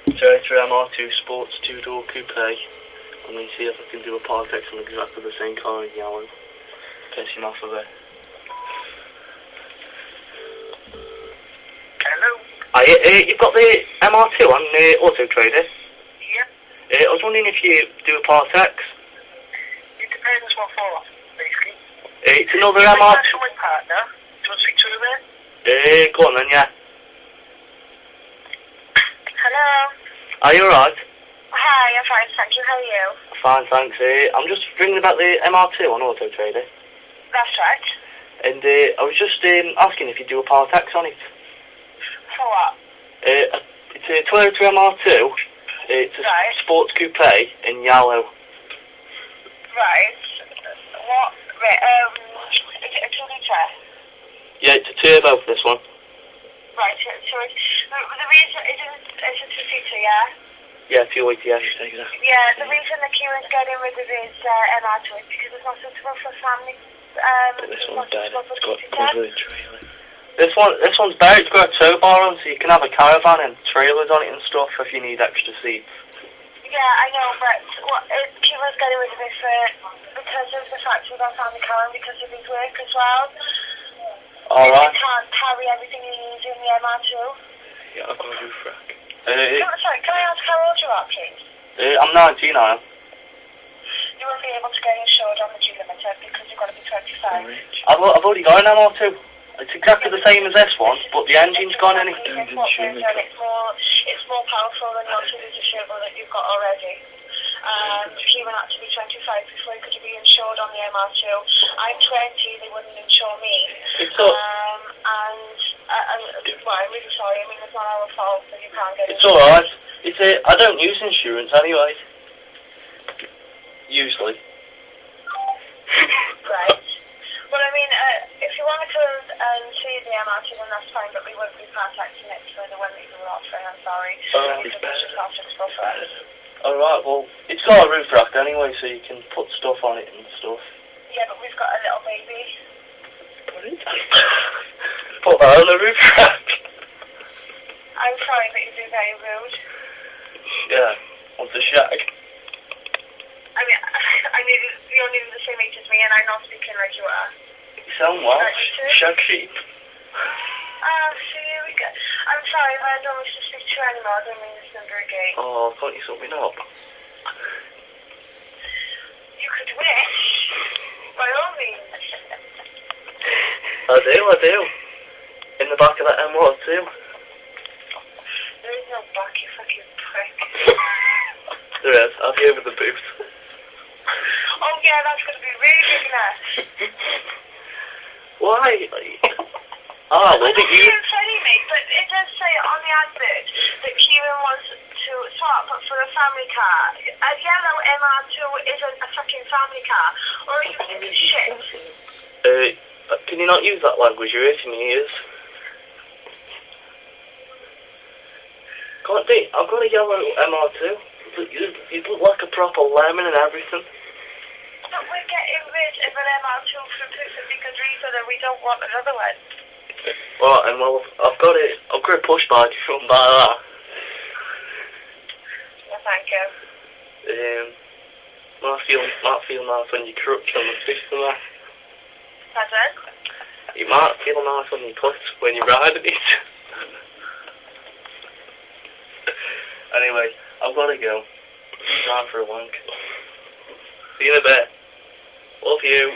Toyota MR2 Sports 2-door coupe. I'm going to see if I can do a Partex on exactly the same car in yellow. Pissing off of it. Hello? You've got the MR2 on the autotrader? Yep. I was wondering if you do a Partex. It depends what for, basically. It's another MR2. MR2. That's my partner. Do you want to speak to her there? Go on then, yeah. Hello? Are you alright? Hi, I'm fine, thank you. How are you? Fine, thanks. I'm just ringing about the MR2 on autotrader. That's right. And I was just asking if you do a Partex on it. For what? It's a Toyota MR2. It's a Right. sports coupe in yellow. Right. What? Right, is it a 2 litre? Yeah, it's a turbo for this one. Right, so the reason, it's a 2-seater, yeah? Yeah, fuel ATS. Yeah, the reason the Kieran's getting rid of his MR2 is because it's not suitable for family. This it's one's not dead. suitable It's for got two-seater. covered trailer. This one's better. It's got a tow bar on, so you can have a caravan and trailers on it and stuff if you need extra seats. Yeah, I know, but Kieran's getting rid of it because of the fact we've got family car and because of his work as well. Alright. He can't carry everything he needs in the MR2. Yeah, I've got a roof rack. Sorry, can I ask how old you are, please? I'm 19 now. You won't be able to get insured on the G limiter because you've got to be 25. I've already got an MR2. It's exactly the same as this one, but the engine's gone in it. It's more powerful than your 2-litre turbo that you've got already. Kieran had to be 25 before he could be insured on the MR2. I'm 20, they wouldn't insure me. Well, I'm really sorry. I mean, it's not our fault that you can't get It's insurance. alright. I don't use insurance anyway. Usually. Right. Well, I mean, if you want to come and see the MR2, then that's fine, but we won't be contacting it for the one that you were offering, I'm sorry. Because it's just not suitable for us. Alright, well, it's got a roof rack anyway, so you can put stuff on it and stuff. Yeah, but we've got a little baby. Put that on the roof rack. I'm sorry, but you've been very rude. Yeah, wants a shag. I mean, you're nearly the same age as me, and I'm not speaking like you are. You sound Welsh. Shag sheep. See, here we go. I'm sorry, but I don't wish to speak to you anymore. I don't mean this number again. Oh, can't you sort me up? You could wish. By all means. I do. In the back of that M1 too. There is no back, you fucking prick. There is. I'll be over the boot. Oh yeah, that's going to be really big now. Why? Well, it's funny, mate, but it does say on the advert that Kieran wants to swap for a family car. A yellow MR2 isn't a fucking family car. Or are you fucking shit? Can you not use that language? You're hurting my ears. Can't do. I've got a yellow MR2. You look like a proper lemon and everything. But we're getting rid of an MR2 for a perfectly good reason, and we don't want another one. Right, and well, I've got a push bike if you want to buy that. Well, thank you. Might feel nice on your crutch on the system there. Pardon? It might feel nice on your putt when you're riding it. Anyway, I've got to go. Time for a wank. See you in a bit. Love you.